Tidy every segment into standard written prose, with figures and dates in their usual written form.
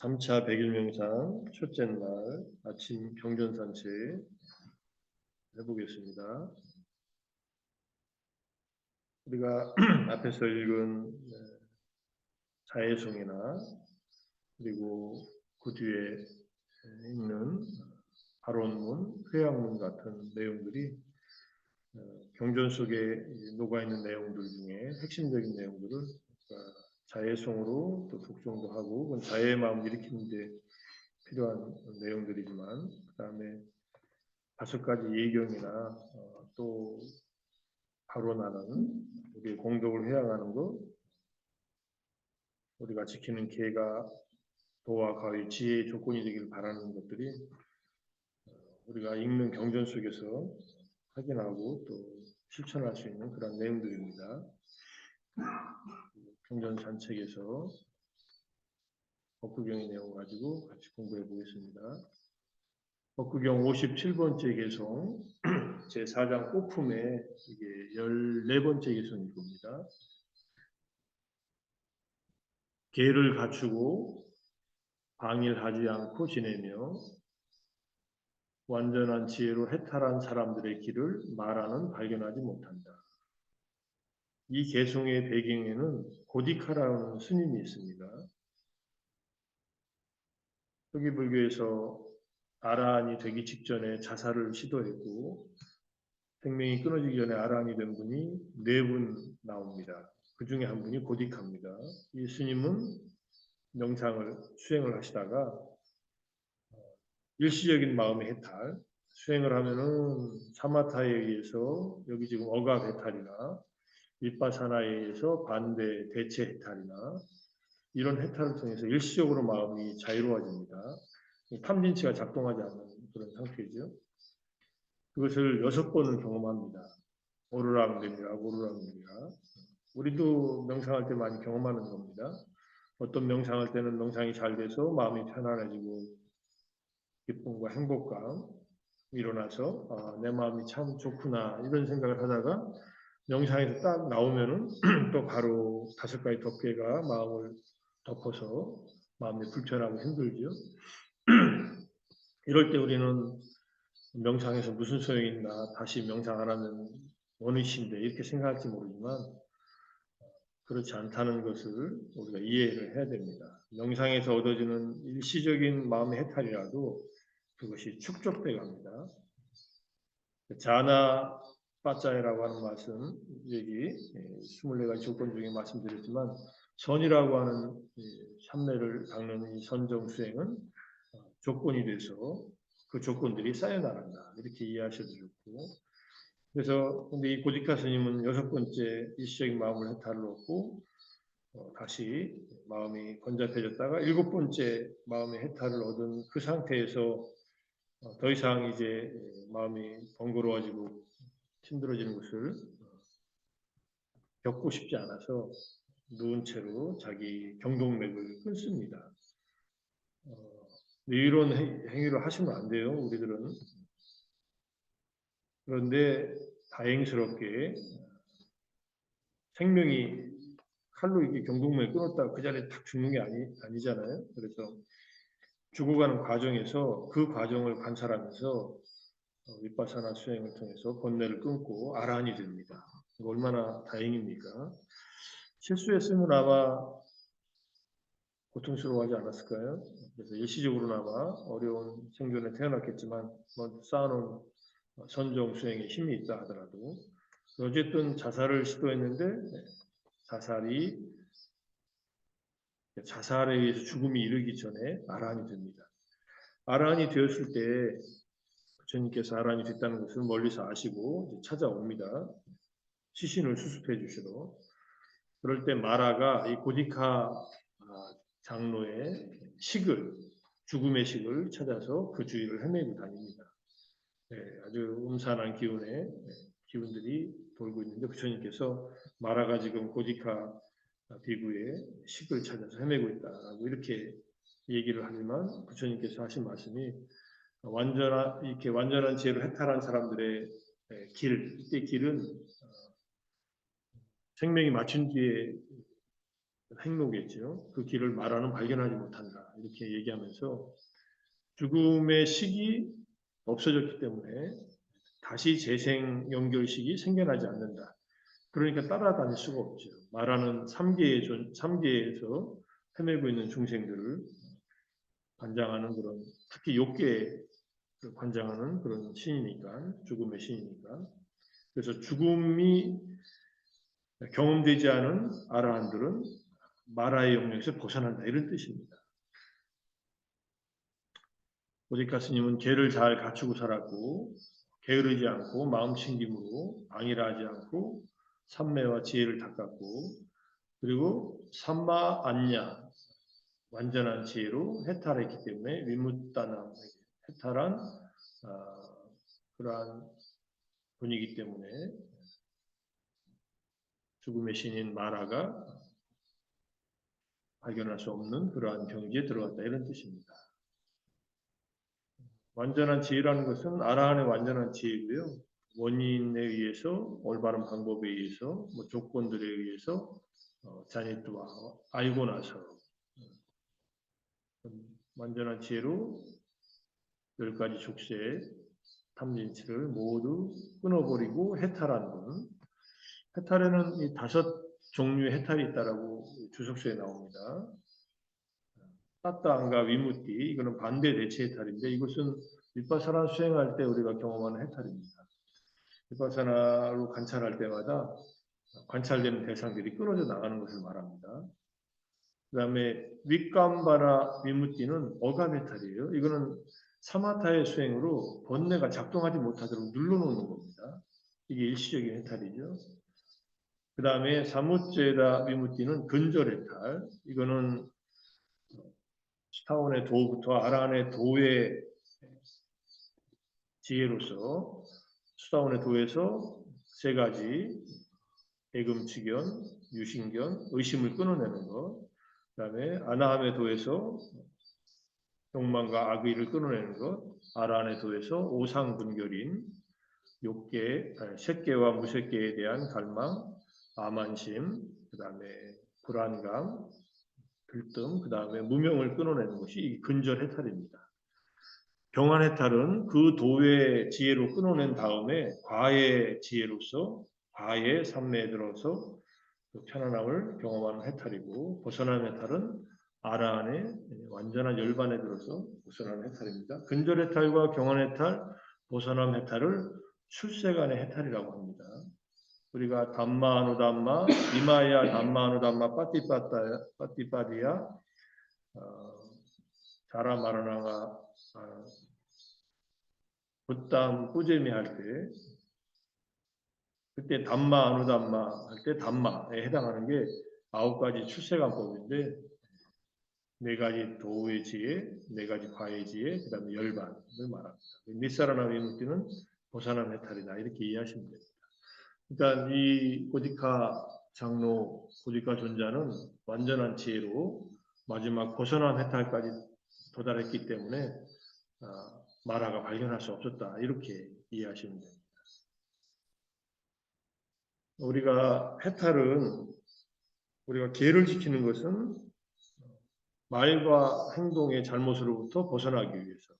3차 100일 명상 첫째 날 아침 경전 산책 해보겠습니다. 우리가 앞에서 읽은 자애송이나 그리고 그 뒤에 있는 발언문, 회양문 같은 내용들이 경전 속에 녹아있는 내용들 중에 핵심적인 내용들을 자애송으로 또 독송도 하고 그건 자애의 마음을 일으키는 데 필요한 내용들이지만 그 다음에 5가지 예경이나 또 발언하는 우리의 공덕을 회양하는 것, 우리가 지키는 계가 도와 가의 지혜의 조건이 되기를 바라는 것들이 우리가 읽는 경전 속에서 확인하고 또 실천할 수 있는 그런 내용들입니다. 경전 산책에서 법구경의 내용 가지고 같이 공부해 보겠습니다. 법구경 57번째 개송 제4장 꽃품의 이게 14번째 개송일 겁니다. 계를 갖추고 방일하지 않고 지내며 완전한 지혜로 해탈한 사람들의 길을 말하는 발견하지 못한다. 이 개송의 배경에는 고디카라는 스님이 있습니다. 초기 불교에서 아라한이 되기 직전에 자살을 시도했고 생명이 끊어지기 전에 아라한이 된 분이 4분 나옵니다. 그 중에 한 분이 고디카입니다. 이 스님은 명상을 수행을 하시다가 일시적인 마음의 해탈, 수행을 하면은 사마타에 의해서 여기 지금 억압 해탈이나 윗바사나에 의해서 반대 대체 해탈이나 이런 해탈을 통해서 일시적으로 마음이 자유로워집니다. 탐진치가 작동하지 않는 그런 상태죠. 그것을 6번을 경험합니다. 오르락내리락 오르락내리락. 우리도 명상할 때 많이 경험하는 겁니다. 어떤 명상할 때는 명상이 잘 돼서 마음이 편안해지고 기쁨과 행복감 일어나서 내 마음이 참 좋구나 이런 생각을 하다가 명상에서 딱 나오면은 또 바로 5가지 덮개가 마음을 덮어서 마음이 불편하고 힘들죠. 이럴 때 우리는 명상에서 무슨 소용이 있나 다시 명상 안 하면 원의신데 이렇게 생각할지 모르지만 그렇지 않다는 것을 우리가 이해를 해야 됩니다. 명상에서 얻어지는 일시적인 마음의 해탈이라도 그것이 축적돼 갑니다. 자나 빠짜이라고 하는 말씀 여기 24가지 조건 중에 말씀드렸지만 선이라고 하는 삼매를 닦는 이 선정 수행은 조건이 돼서 그 조건들이 쌓여 나간다 이렇게 이해하셔도 좋고 그래서 근데 이 고디카 스님은 6번째 일시적인 마음을 해탈을 얻고 다시 마음이 번잡해졌다가 7번째 마음의 해탈을 얻은 그 상태에서 더 이상 이제 마음이 번거로워지고 힘들어지는 것을 겪고 싶지 않아서 누운 채로 자기 경동맥을 끊습니다. 이런 행위를 하시면 안 돼요, 우리들은. 그런데 다행스럽게 생명이 칼로 이렇게 경동맥을 끊었다가 그 자리에 탁 죽는 게 아니잖아요. 그래서 죽어가는 과정에서 그 과정을 관찰하면서 윗바사나 수행을 통해서 번뇌를 끊고 아라한이 됩니다. 얼마나 다행입니까? 실수했으면 아마 고통스러워하지 않았을까요? 그래서 일시적으로나마 어려운 생존에 태어났겠지만 쌓아놓은 선정 수행에 힘이 있다 하더라도 어쨌든 자살을 시도했는데 자살에 의해서 죽음이 이르기 전에 아라한이 됩니다. 아라한이 되었을 때 부처님께서 아라한이 됐다는 것을 멀리서 아시고 찾아옵니다. 시신을 수습해 주시러. 그럴 때 마라가 이 고디카 장로의 죽음의 식을 찾아서 그 주위를 헤매고 다닙니다. 아주 음산한 기운들이 돌고 있는데 부처님께서 마라가 지금 고디카 비구의 식을 찾아서 헤매고 있다라고 이렇게 얘기를 하지만 부처님께서 하신 말씀이 완전한 지혜로 해탈한 사람들의 이때 길은 생명이 마친 뒤에 행로겠죠. 그 길을 말하는 발견하지 못한다. 이렇게 얘기하면서 죽음의 식이 없어졌기 때문에 다시 재생 연결식이 생겨나지 않는다. 그러니까 따라다닐 수가 없죠. 말하는 3계에서 헤매고 있는 중생들을 관장하는 그런, 특히 욕계에 관장하는 그런 신이니까, 죽음의 신이니까. 그래서 죽음이 경험되지 않은 아라한들은 마라의 영역에서 벗어난다. 이런 뜻입니다. 보디카 스님은 개를 잘 갖추고 살았고 게으르지 않고 마음 챙김으로 방일하지 않고 삼매와 지혜를 닦았고 그리고 삼마 안냐 완전한 지혜로 해탈했기 때문에 위무따남 해탈한 그러한 분이기 때문에 죽음의 신인 마라가 발견할 수 없는 그러한 경지에 들어갔다 이런 뜻입니다. 완전한 지혜라는 것은 아라한의 완전한 지혜고요. 원인에 의해서 올바른 방법에 의해서 조건들에 의해서 자니트와 알고 나서 완전한 지혜로 10가지 족쇄 탐진치를 모두 끊어버리고 해탈한 분. 해탈에는 이 5종류의 해탈이 있다라고 주석서에 나옵니다. 따따안과 위무띠 이거는 반대 대체 해탈인데 이것은 윗바사나 수행할 때 우리가 경험하는 해탈입니다. 윗바사나로 관찰할 때마다 관찰되는 대상들이 끊어져 나가는 것을 말합니다. 그 다음에 윗감바나 위무띠는 어감 해탈이에요. 이거는 사마타의 수행으로 번뇌가 작동하지 못하도록 눌러놓는 겁니다. 이게 일시적인 해탈이죠. 그 다음에 사무제다 위무띠는 근절 해탈. 이거는 스타원의 도부터 아란의 도의 지혜로서 수다원의 도에서 3가지 애금치견, 유신견, 의심을 끊어내는 것. 그 다음에 아나함의 도에서 욕망과 악의를 끊어내는 것. 아란의 도에서 오상분결인 욕계, 색계와 무색계에 대한 갈망, 아만심, 그 다음에 불안감, 들뜸, 그 다음에 무명을 끊어내는 것이 이 근절 해탈입니다. 경한 해탈은 그 도의 지혜로 끊어낸 다음에 과의 지혜로서 과의 삼매에 들어서 그 편안함을 경험하는 해탈이고 벗어난 해탈은 아라한의 완전한 열반에 들어서 벗어나는 해탈입니다. 근절 해탈과 경한 해탈, 벗어남 해탈을 출세간의 해탈이라고 합니다. 우리가 담마아누담마, 이마야 담마아누담마 빠띠빠디야 자라 마라나가 부담 꾸재미 할 때 그때 담마 아누담마 할 때 담마에 해당하는 게 9가지 출세관법인데 4가지 도의 지혜, 4가지 과의 지혜, 그 다음에 열반을 말합니다. 니사라나 위무띠는 보사남 해탈이다 이렇게 이해하시면 됩니다. 그러니까 이 고디카 장로, 고디카 존자는 완전한 지혜로 마지막 보선함 해탈까지 도달했기 때문에 마라가 발견할 수 없었다 이렇게 이해하시면 됩니다. 우리가 해탈은 우리가 계를 지키는 것은 말과 행동의 잘못으로부터 벗어나기 위해서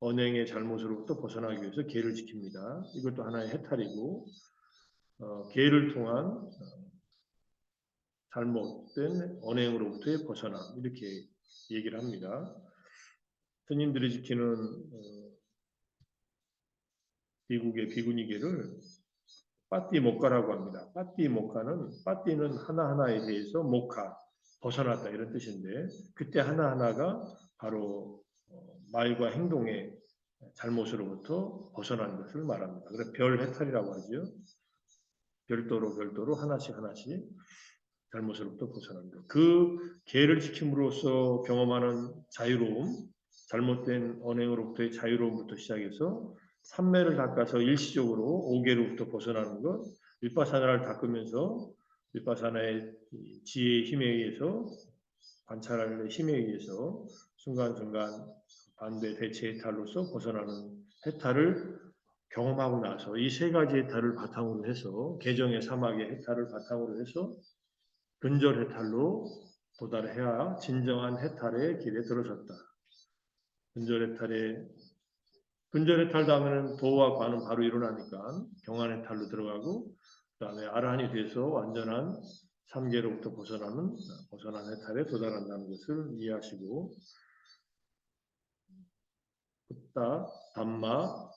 언행의 잘못으로부터 벗어나기 위해서 계를 지킵니다. 이것도 하나의 해탈이고 계를 통한 잘못된 언행으로부터의 벗어남 이렇게 얘기를 합니다. 스님들이 지키는 미국의 비구니계를 빠띠 목가라고 합니다. 빠띠 목가는 빠띠는 하나하나에 대해서 목가 벗어났다 이런 뜻인데 그때 하나하나가 바로 말과 행동의 잘못으로부터 벗어난 것을 말합니다. 그래서 별 해탈이라고 하죠. 별도로 하나씩 잘못으로부터 벗어난 것. 그 계를 지킴으로써 경험하는 자유로움, 잘못된 언행으로부터의 자유로움부터 시작해서 삼매를 닦아서 일시적으로 오계로부터 벗어나는 것, 윗바사나를 닦으면서 윗바사나의 지혜의 힘에 의해서 관찰할 힘에 의해서 순간순간 반대 대체 해탈로서 벗어나는 해탈을 경험하고 나서 이 3가지 해탈을 바탕으로 해서 개정의 사막의 해탈을 바탕으로 해서 근절 해탈로 도달해야 진정한 해탈의 길에 들어섰다. 근절 해탈 다음에는 도와 관은 바로 일어나니까 경한 해탈로 들어가고 그다음에 아라한이 돼서 완전한 삼계로부터 벗어난 해탈에 도달한다는 것을 이해하시고, 붓다 담마,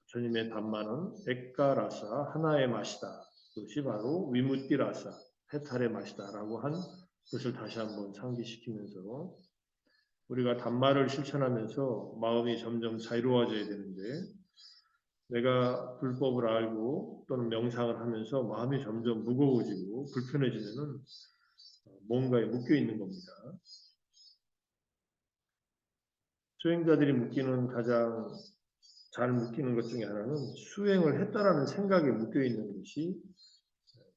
주님의 담마는 에까라사 하나의 맛이다. 그것이 바로 위무띠라사 해탈의 맛이다라고 한 것을 다시 한번 상기시키면서, 우리가 담마를 실천하면서 마음이 점점 자유로워져야 되는데, 내가 불법을 알고 또는 명상을 하면서 마음이 점점 무거워지고 불편해지면은 뭔가에 묶여 있는 겁니다. 수행자들이 묶이는 가장 잘 묶이는 것 중에 하나는 수행을 했다라는 생각에 묶여 있는 것이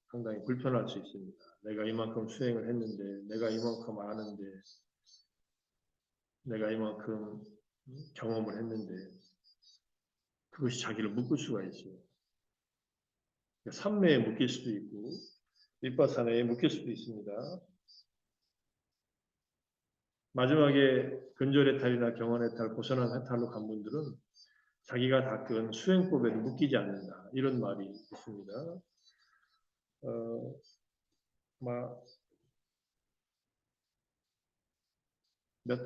상당히 불편할 수 있습니다. 내가 이만큼 수행을 했는데, 내가 이만큼 아는데, 내가 이만큼 경험을 했는데, 그것이 자기를 묶을 수가 있어요. 삼매에 묶일 수도 있고 윗바사나에 묶일 수도 있습니다. 마지막에 근절 해탈이나 경원 해탈, 벗어난 해탈로 간 분들은 자기가 닦은 수행법에 묶이지 않는다, 이런 말이 있습니다.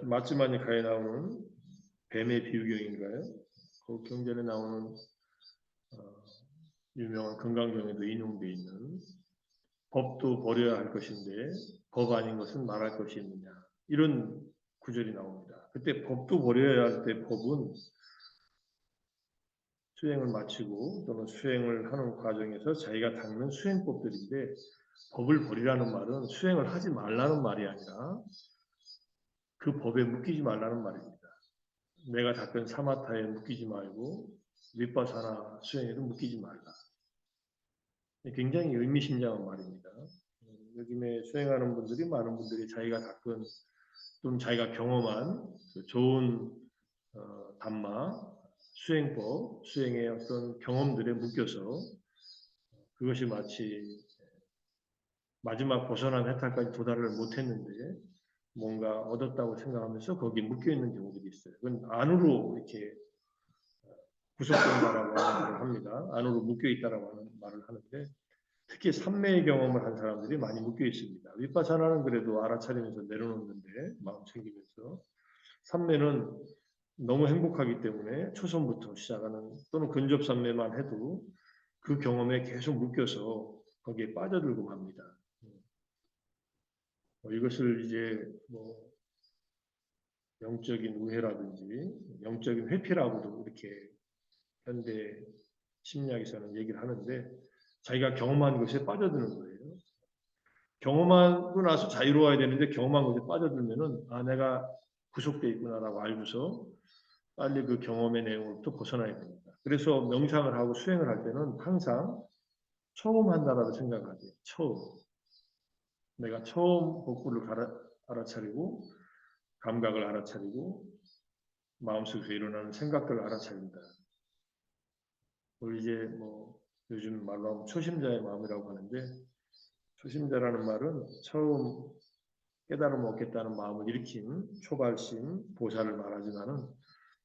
마츠마니 가에 나오는 뱀의 비유경인가요? 그 경전에 나오는 유명한 건강경에도 인용되어 있는 법도 버려야 할 것인데 법 아닌 것은 말할 것이 있느냐, 이런 구절이 나옵니다. 그때 법도 버려야 할 때 법은 수행을 마치고 또는 수행을 하는 과정에서 자기가 닦는 수행법들인데, 법을 버리라는 말은 수행을 하지 말라는 말이 아니라 그 법에 묶이지 말라는 말입니다. 내가 닦은 사마타에 묶이지 말고 윗바사나 수행에도 묶이지 말라. 굉장히 의미심장한 말입니다. 요즘에 수행하는 분들이, 많은 분들이 자기가 닦은 또는 자기가 경험한 좋은 담마, 수행법, 수행의 어떤 경험들에 묶여서 그것이 마치 마지막 벗어난 해탈까지 도달을 못했는데 뭔가 얻었다고 생각하면서 거기에 묶여있는 경우들이 있어요. 그건 안으로 이렇게 구속된다라고 말을 합니다. 안으로 묶여있다라고 하는 말을 하는데, 특히 삼매의 경험을 한 사람들이 많이 묶여 있습니다. 윗바사나는 그래도 알아차리면서 내려놓는데, 마음 챙기면서, 삼매는 너무 행복하기 때문에 초선부터 시작하는 또는 근접삼매만 해도 그 경험에 계속 묶여서 거기에 빠져들고 맙니다. 이것을 이제 영적인 우회라든지 영적인 회피라고도 이렇게 현대 심리학에서는 얘기를 하는데, 자기가 경험한 것에 빠져드는 거예요. 경험하고 나서 자유로워야 되는데 경험한 것에 빠져들면은 내가 구속되어 있구나라고 알고서 빨리 그 경험의 내용으로부터 벗어나야 됩니다. 그래서 명상을 하고 수행을 할 때는 항상 처음 한다라고 생각하세요. 내가 처음 복부를 알아차리고 감각을 알아차리고 마음속에서 일어나는 생각들을 알아차린다. 이제 요즘 말로 하면 초심자의 마음이라고 하는데, 초심자라는 말은 처음 깨달음을 얻겠다는 마음을 일으킨 초발심, 보살을 말하지만은,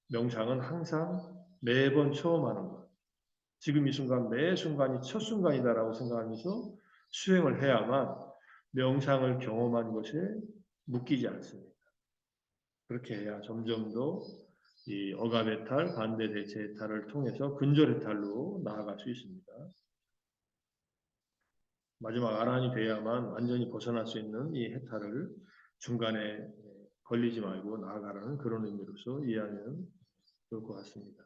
명상은 항상 매번 처음 하는 것, 지금 이 순간 매 순간이 첫 순간이다라고 생각하면서 수행을 해야만 명상을 경험한 것에 묶이지 않습니다. 그렇게 해야 점점 더 이 억압해탈, 반대 대체 해탈을 통해서 근절 해탈로 나아갈 수 있습니다. 마지막 아란이 돼야만 완전히 벗어날 수 있는 이 해탈을 중간에 걸리지 말고 나아가라는 그런 의미로서 이해하면 좋을 것 같습니다.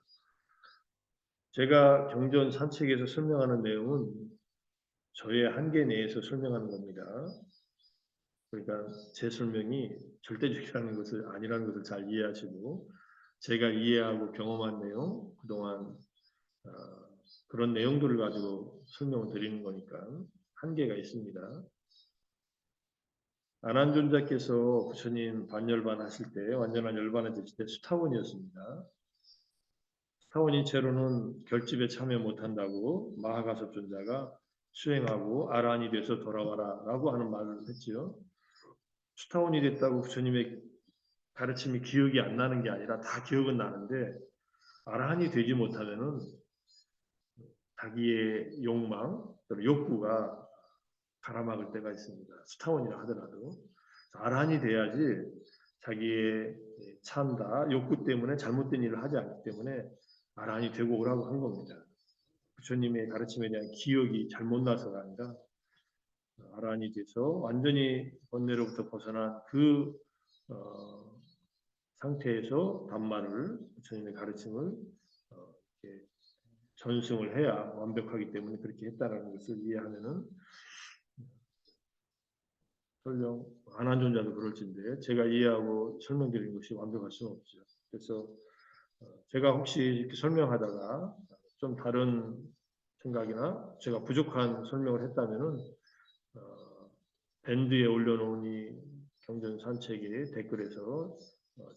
제가 경전 산책에서 설명하는 내용은 저의 한계 내에서 설명하는 겁니다. 그러니까 제 설명이 절대적이라는 것을 아니라는 것을 잘 이해하시고, 제가 이해하고 경험한 내용, 그동안 그런 내용들을 가지고 설명을 드리는 거니까 한계가 있습니다. 안한존자께서 부처님 반열반 하실 때, 완전한 열반에 드실 때 수타원이었습니다. 수타원이 채로는 결집에 참여 못한다고 마하가섭 존자가 수행하고 아란이 돼서 돌아와라 라고 하는 말을 했지요. 수타원이 됐다고 부처님의 가르침이 기억이 안 나는 게 아니라 다 기억은 나는데 아란이 되지 못하면은 자기의 욕망, 욕구가 가라막을 때가 있습니다. 수타원이라 하더라도 아란이 돼야지 자기의 찬다, 욕구 때문에 잘못된 일을 하지 않기 때문에 아란이 되고 오라고 한 겁니다. 부처님의 가르침에 대한 기억이 잘못 나서가 아니라 아란이 돼서 완전히 번뇌로부터 벗어난 그 상태에서 단말을 부처님의 가르침을 이렇게 전승을 해야 완벽하기 때문에 그렇게 했다라는 것을 이해하면은 설령 안한존자도 그럴진데 제가 이해하고 설명드린 것이 완벽할 수는 없죠. 그래서 제가 혹시 이렇게 설명하다가 좀 다른 생각이나 제가 부족한 설명을 했다면은 밴드에 올려놓은 이 경전 산책의 댓글에서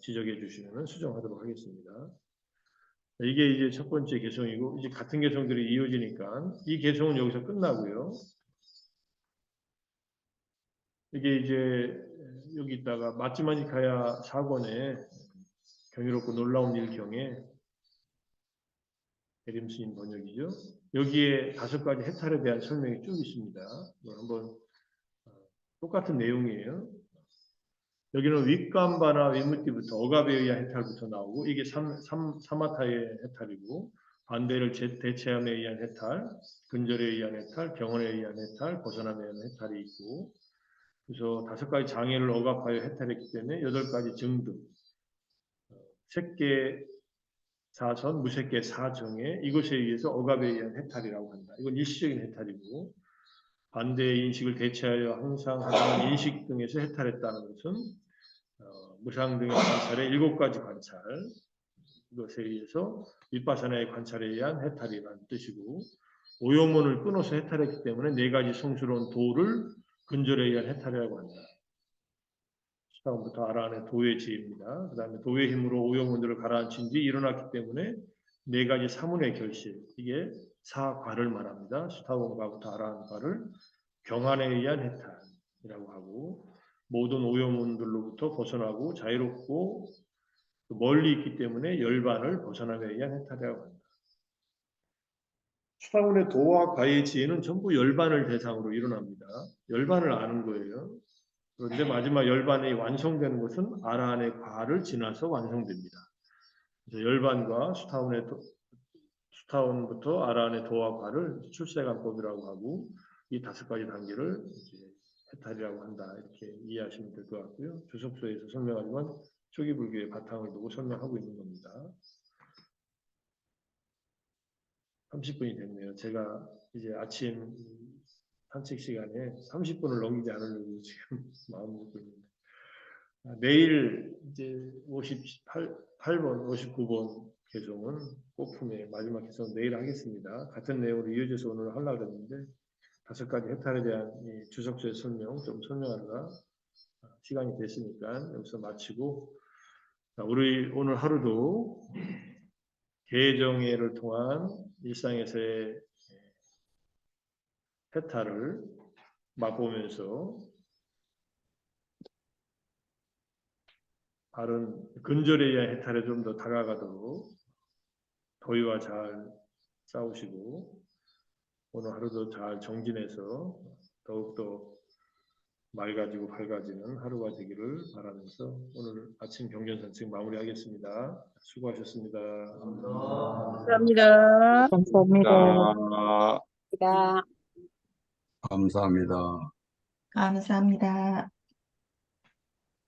지적해 주시면 수정하도록 하겠습니다. 이게 이제 첫 번째 개성이고 이제 같은 개성들이 이어지니까 이 개성은 여기서 끝나고요. 이게 이제 여기 있다가 마찌마니카야 4권에 경이롭고 놀라운 일경에 대림스님 번역이죠. 여기에 5가지 해탈에 대한 설명이 쭉 있습니다. 한번 똑같은 내용이에요. 여기는 윗감바나 위무띠부터 억압에 의한 해탈부터 나오고 이게 사마타의 해탈이고 반대를 대체함에 의한 해탈, 근절에 의한 해탈, 병원에 의한 해탈, 벗어남에 의한 해탈이 있고 그래서 5가지 장애를 억압하여 해탈했기 때문에 8가지 증등, 색계 사선, 무색계 사정에 이것에 의해서 억압에 의한 해탈이라고 한다. 이건 일시적인 해탈이고 반대의 인식을 대체하여 항상 하는 인식 등에서 해탈했다는 것은 무상 등의 관찰의 7가지 관찰 이것에 의해서 윗바사나의 관찰에 의한 해탈이라는 뜻이고 오요문을 끊어서 해탈했기 때문에 4가지 성스러운 도를 근절에 의한 해탈이라고 한다. 처음부터 아라한의 도의 지혜입니다. 그 다음에 도의 힘으로 오요문들을 가라앉힌 뒤 일어났기 때문에 4가지 사문의 결실 이게 사과를 말합니다. 수타원과부터 아라한과를 경안에 의한 해탈이라고 하고 모든 오요문들로부터 벗어나고 자유롭고 멀리 있기 때문에 열반을 벗어남에 의한 해탈이라고 합니다. 수타원의 도와 과의 지혜는 전부 열반을 대상으로 일어납니다. 열반을 아는 거예요. 그런데 마지막 열반이 완성되는 것은 아라한의 과를 지나서 완성됩니다. 그래서 열반과 수타원부터 아라한의 도와 과를 출세관법이라고 하고 이 5가지 단계를 이제 해탈이라고 한다 이렇게 이해하시면 될 것 같고요. 주석서에서 설명하지만 초기 불교의 바탕을 두고 설명하고 있는 겁니다. 30분이 됐네요. 제가 이제 아침 산책 시간에 30분을 넘기지 않으려고 지금 마음 먹고 있는데 내일 이제 58번, 59번 개송은 꽃품의 마지막 개송 내일 하겠습니다. 같은 내용으로 이어져서 오늘 하려고 했는데 5가지 해탈에 대한 이 주석서의 설명 좀 설명하느라 시간이 됐으니까 여기서 마치고 우리 오늘 하루도 개정회를 통한 일상에서의 해탈을 맛보면서 바른 근절에 의한 해탈에 좀 더 다가가도록 더위와 잘 싸우시고 오늘 하루도 잘 정진해서 더욱더 맑아지고 밝아지는 하루가 되기를 바라면서 오늘 아침 경전산책 마무리하겠습니다. 수고하셨습니다. 감사합니다. 감사합니다. 감사합니다. 감사합니다. 감사합니다.